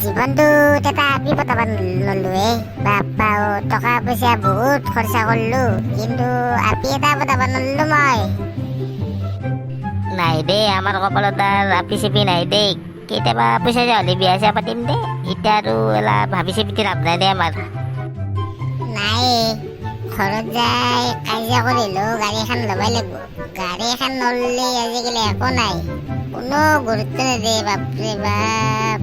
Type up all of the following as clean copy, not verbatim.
জীৱনটোত এটা বিপদ আবাৰ ললোৱে বাপ্পা টকা পইচা বহুত খৰচা কৰিলো, কিন্তু আপি এটা পতাব নললো মই। নাই দেই, আমাৰ কপালত আৰু আপি চিপি নাই দেই। কেতিয়াবা পইচা হ'লে বিয়া চিয়া পাতিম দে। এতিয়া আৰু এলা ভাবি চিপি লাভ নাই দে আমাৰ। নাই, ঘৰত যাই কাজিয়া কৰিলো গাড়ী এখন ল'বই লাগিব। গাড়ী এখন নললে আজিকালি একো নাই, কোনো গুৰুত্ব নিদিয়ে। বাপৰে বাপ।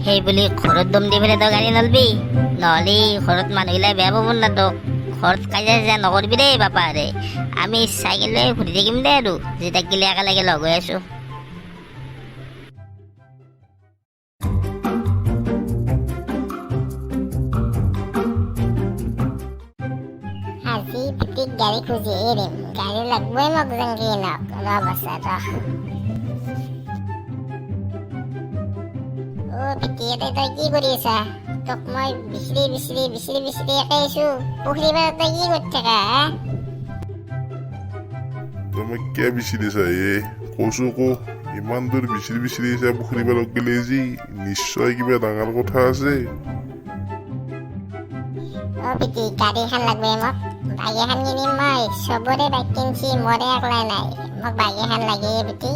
সেই বুলি ঘৰত দম দি পেলাই তই গাড়ী নলবি, নহ'লে ঘৰত মানুহগিলাই বেয়া পাব না তোক। ঘৰত কাজিয়া চাজিয়া নকৰিবি দেই বাপাৰে। আমি চাইকেল লৈ ঘূৰি থাকিম দে আৰু যেতিয়া গিলে একেলগে লগ হৈ আছো। আজি পিতিক গাড়ী খুজি এৰিম, গাড়ী লাগবই মোক যেনকে নক। ৰ বাছা ৰ। পিতি তই কি কৰি আছা? তোক মই বিচৰি একে আছো। পুখুৰী পাৰত তই কি কৰি থাকা? তুমি কিয় বিচাৰিছা কৈছো কো, ইমান দূৰ বিচাৰি আহিছা পুখুৰী পাৰত গেলে যি নিশ্চয় কিবা ডাঙৰ কথা আছে। পিতি গাড়ী এখন লাগবে মোক, বাইক এখন কিনিম মই। চবৰে বাইক কিনছি, মৰে একলাই নাই। মোক বাইক এখন লাগে পিতি।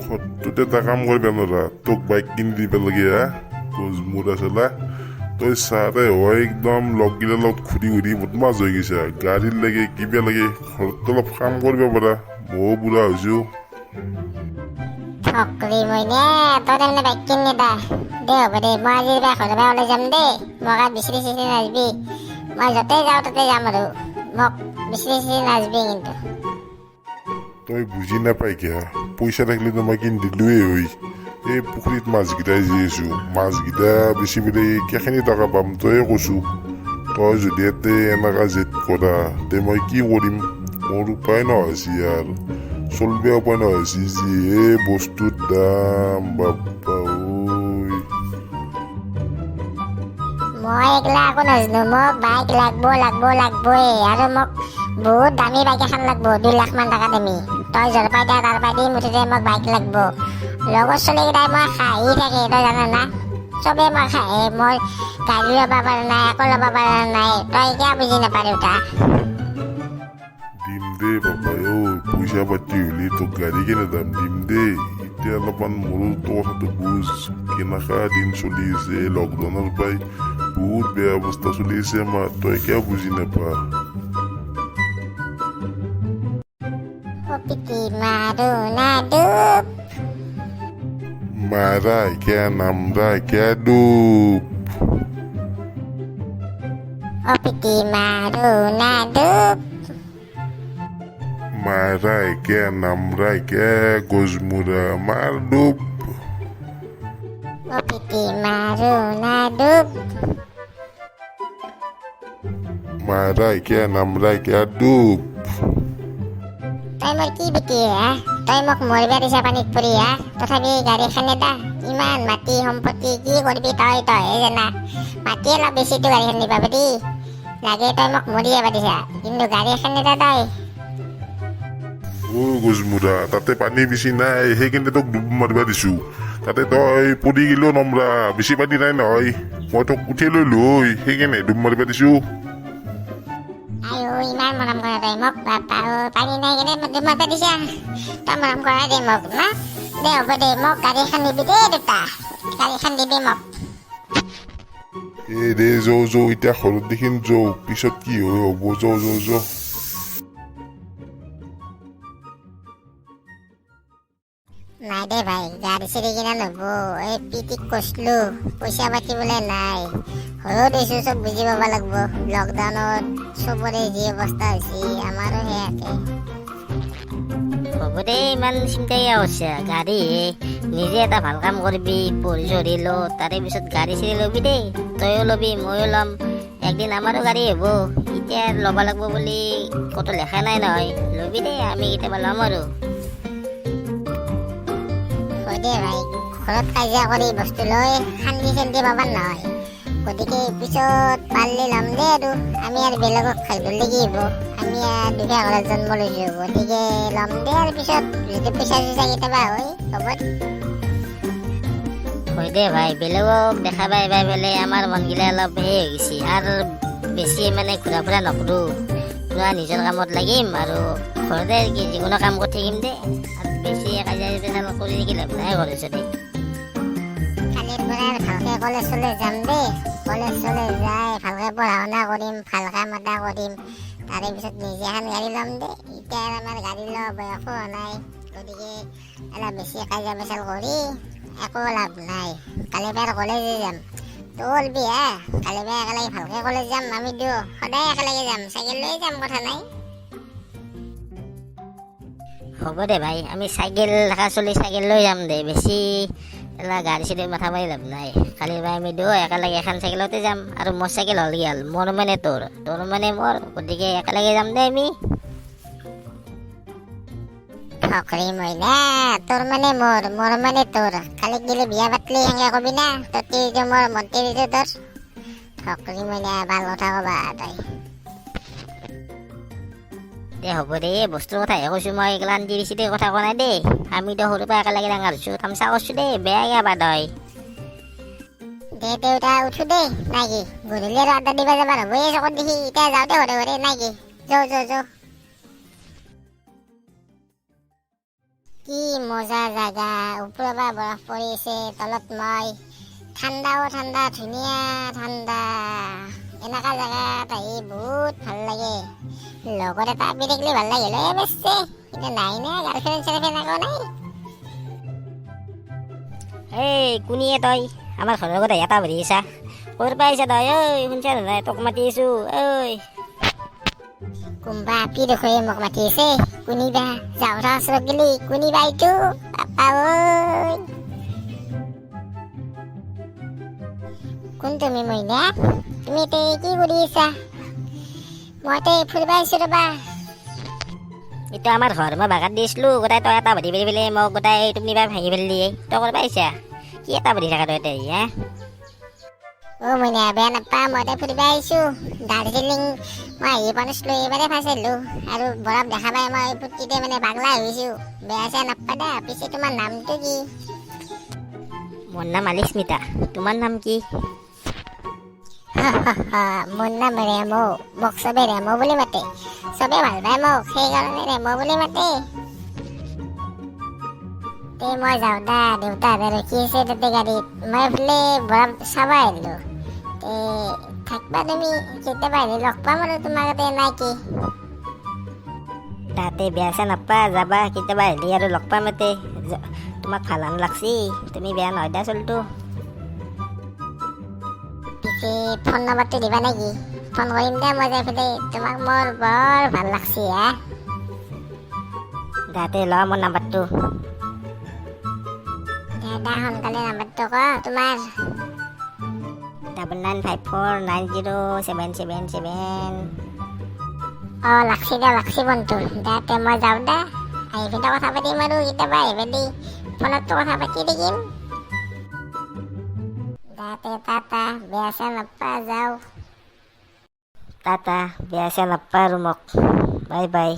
ঘৰটোতে এটা কাম কৰিবা নৰা, তোক বাইক কিনি দিব লাগে গজমুৰা চলা। তই চাৰে হয় একদম লগগিলা লগত ঘূৰি বদমাছ হৈ গৈছা। গাড়ীৰ লাগে কিবা লাগে, ঘৰত অলপ কাম কৰিব পাৰা। ময়ো বুঢ়া হৈছো। ঠকলি মই নে তই তাৰমানে বাইক কিনি দে হ'ব দে। মই আজি ঘৰৰ পৰা ওলাই যাম দেই। মোক আৰু বিচৰি নাযাবি। মই য'তে যাওঁ তাতে যাম আৰু মোক বিচৰি নাযাবি কিন্তু। তই বুজি নাপাই কিয়া, পইচা থাকিলে মই কিনি দিলোৱে হয়। এই পুখুৰীত মাছকেইটাই যি আছো, মাছকেইটা বেচি পেলাই কেইখিনি টকা পাম তয়ে কৈছো। তই যদি ইয়াতে এনেকা জেদ কৰা তে মই কি কৰিম? মোৰ উপায় নহৈছি আৰু, চলিব উপায় নহৈছি। যিহে বস্তুৰ দাম বাপ্পা ঐ। মই এইগিলা একো নাজানো। মোক বাইক লাগবই আৰু মোক বহুত দামী বাইক এখন লাগব, 2 লাখ মান টকা দামী। তই য'ৰ পাই দে তাৰ পাই দি মুঠতে মোক বাইক লাগব। লগৰ ছোৱালীকেইটাই মই খাহি থাকে, তই জানা না? চবে মই খাহে। মই গাড়ী ল'ব পৰা নাই, একো ল'ব পৰা নাই। তই কিয় বুজি নাপায় দেউতা? দিম দে বাপাই পইচা পাতি হলি তোক গাড়ী কেনে দাম দিম দেই। এতিয়া অলপমান মোৰো কথাটো বুজ। কেনেকা দিন চলি আছে, লকডাউনৰ পৰাই বহুত বেয়া অৱস্থা চলি আছে আমাৰ। তই কিয় বুজি নাপা? পিতি মাৰো না ডুব, মাৰা কে নামৰা কে ডুব। পিতি মাৰো না ডুব, মাৰা কে নামৰা কে গজমুৰা মাৰ ডুব। পিতি মাৰো না ডুব, মাৰা কে নামৰা কে ডুব। তই মোৰ কি পিতি তই মোক মৰিব দিছা পানীত পৰি তথাপি গাড়ী এখনে দা। ইমান মাটি সম্পত্তি কি কৰিবি তইহে জানা। মাটি অলপ বেছিতো গাড়ীখন নিবা পাৰি, লাগে তই মোক মৰি যাবা দিছা, কিন্তু গাড়ী এখনে দা তই। গজমুৰা তাতে পানী বেছি নাই, সেইকাৰণে তোক ডুব মাৰিবা দিছো। তাতে তই পৰি গেলেও নমৰা, বেছি পানী নাই নহয়। মই তোক উঠাই লৈ লৈ সেইকাৰণে ডুব মাৰিবা দিছো। ইমান মৰম কৰা তই মোক বাপা। পানী নাই কেনে ডুব মাৰিবা দিছা। তই মৰম কৰা দে মোক না। দে হ'ব দে, মোক গাড়ী এখন দিবি দেই দেউতা। গাড়ী এখন দিবি মোক। দে যৌ এতিয়া ঘৰত দেখিন যৌ, পিছত কি হয় হ'ব। যৌ। নাই দে ভাই, গাড়ী চাড়ী কিনা নহব। এই পিটিক কৈছিলো পইচা পাতি বোলে নাই। হৈও দিছো, চব বুজি পাব লাগব। লকডাউনত চবৰে যি অৱস্থা হৈছে, আমাৰো সেয়াকে। হ'ব দে, ইমান চিন্তা কিয় কৰিছা? গাড়ী নিজে এটা ভাল কাম কৰিবি, পঢ়ি চঢ়ি ল, তাৰে পিছত গাড়ী চাড়ী ল'বি দেই। তয়ো ল'বি ময়ো ল'ম, একদিন আমাৰো গাড়ী হ'ব। এতিয়া ল'ব লাগব বুলি ক'তো লেখা নাই নহয়। ল'বি দেই, আমি কেতিয়াবা ল'ম আৰু। হয় দে ভাই, ঘৰত কাজিয়া কৰি বস্তু লৈ শান্তি চান্তি পাবাৰ নহয়। গতিকে পিছত পাৰিলে ল'ম দে আৰু। আমি আৰু বেলেগক খাই ধৰিলে কি হ'ব? আমি আৰু দুখীয়া ঘৰত জন্ম লৈছো, গতিকে ল'ম দে আৰু পিছত যদি পইচা চইচা কেতিয়াবা হয়। হ'ব। হয় দে ভাই, বেলেগক দেখা পাই পাই পেলাই আমাৰ মনগিলা অলপ সেই হৈ গৈছে। আৰু বেছি মানে ঘূৰা ফুৰা নকৰোঁ, পুৰা নিজৰ কামত লাগিম আৰু ঘৰতে কি যিকোনো কাম কৰি থাকিম দে। আৰু বেছি কাজিয়া পেচাল কৰি থাকি লাভ নাই ঘৰত যদি। কালিৰ পৰা আৰু ভালকে কলেজ চলেজ যাম দেই। কলেজ চলেজ যাই ভালকে পঢ়া শুনা কৰিম, ভাল কাম এটা কৰিম। তাৰে পিছত নিজে এখন গাড়ী ল'ম দেই। এতিয়া আৰু আমাৰ গাড়ী লোৱা বয়সো হোৱা নাই, গতিকে অলপ বেছি কাজিয়া পেচাল কৰি একো লাভ নাই। কালিৰ পৰা কলেজে যাম। তই ওলবি হা, কালিৰ পৰা একেলগে ভালকে কলেজ যাম। আমি দুয়ো সদায় একেলগে যাম, চাইকেল লৈ যাম, কথা নাই। হ'ব দে ভাই, আমি চাইকেল থকা চলি চাইকেল লৈ যাম দে। বেছি এলা গাড়ী চাড়ী মাথা মাৰি লাভ নাই। কালিৰ পৰা আমি দুয়ো একেলগে এখন চাইকেলতে যাম। আৰু মোৰ চাইকেল হ'ল কি হ'ল, মোৰ মানে তোৰ, তোৰ মানে মোৰ, গতিকে একেলগে যাম দে আমি। ফকৰি মইনা, তোৰ মানে মোৰ, মোৰ মানে তোৰ। কালি গেলি বিয়া পাতলি সেনেকে কবি না, তোৰ তিৰিটো মোৰ, মোৰ তিৰিটো তোৰ। ফকৰি মইনা, ভাল কথা কবা তই। দে হ'ব দে, বস্তুৰ কথাহে কৈছোঁ মই, এইগিলান তিৰি চিৰি কথা কোৱা নাই দেই। আমিতো সৰুৰ পৰা একেলগে ডাঙৰ হৈছোঁ, তামচা কৰিছোঁ দেই, বেয়াকে বাদ হয়। দে দেউতা উঠো দেই, নাই কি? গধূলি আৰু আড্ডা দিবা যাবাৰ হ'বই চকত দেখি। এতিয়া যাওঁতে ঘৰে ঘৰে, নাই কি? যাওঁ। কি মজা জাগা, ওপৰৰ পৰা বৰফ পৰি আছে, তলত মই। ঠাণ্ডাও ঠাণ্ডা, ধুনীয়া ঠাণ্ডা। এনেকা জাগাত আহি বহুত ভাল লাগে। লগত এটা আপি থাকিলে ভাল লাগিল বেচছে, কিন্তু নাই না, গাৰ্লফ্ৰেণ্ড চাৰ্লফ্ৰেণ্ড একো নাই। এই কোনিয়ে তই আমাৰ ঘৰৰ আগত আহি এটা ভৰি আছা? ক'ৰ পৰা আহিছা তই? ঐ শুনছা নাই, তোক মাতি আছোঁ, ঐ। কোনবা আপি দেখুৱাই মোক মাতি আছে, কোনিবা? যাওঁ ওচৰত গেলি, কোনিবা এইটো? পাপা ঐ। কোন তুমি মইনা? তুমি এতিয়া কি কৰি আছা? মইতে ফুৰিব আহিছোঁ ৰ'বা। এইটো আমাৰ ঘৰ, মই বাগান দি আছিলোঁ, গোটাই তই এটা ভৰি পেলাই মোক গোটাই তুমি বা ভাঙি পেলি। তই ক'ৰ পৰা আহিছা? কি এটা ভৰি থাকা তই এতিয়া, হা? অ' মইনা, বেয়া নাপা, মই এতিয়া ফুৰিব আহিছোঁ। দাৰ্জিলিং মই আহি পোৱা নাছিলোঁ, এইবাৰে ফাৰ্ষ্ট আহিলোঁ। আৰু বৰফ দেখা পাই মই ফুৰ্তিতে মানে পাগলা হৈছোঁ। বেয়া চেয়া নাপা দা। পিছে তোমাৰ নামটো কি? মোৰ নাম আলিস্মিতা, তোমাৰ নাম কি? মোৰ নাম ৰেমো। মোক চবে ৰেমো বুলি মাতে। চবে ভাল পায় মোক, সেইকাৰণে ৰেমো বুলি মাতে। তে মই যাওঁ দা, দেউতাহঁতে ৰখি আছে তাতে গাড়ীত। মই এইফালে বৰফ চাব আহিলোঁ। তে থাকবা তুমি, কেতিয়াবা আহিলে লগ পাম আৰু তোমাক তাতে, নাই কি? তাতে বেয়া চেয়া নাপা, যাবা কেতিয়াবা আহিলে আৰু লগ পাম ইয়াতে। তোমাক ভাল হান লাগছি, তুমি বেয়া নহয় দা চলটো। পিছে ফোন নম্বৰটো দিবা নেকি? ফোন কৰিম দে মই যাই পেলাই, তোমাক মোৰ বৰ ভাল লাগছি হা। তাতে ল মোৰ নাম্বাৰটো। দাদা সোনকালে নাম্বাৰটো ক তোমাৰ। 9954907777। লাগছি বন্ধু। দাতে মই যাওঁ দা, আহি পেলাই কথা পাতিম আৰু কেতিয়াবা আহি পেলাই ফোনতো কথা পাতি থাকিম। দাতে টাটা, বেয়া চেয়া নাপা, যাওঁ। টাটা, বেয়া চেয়া নাপা আৰু মোক। Bye bye.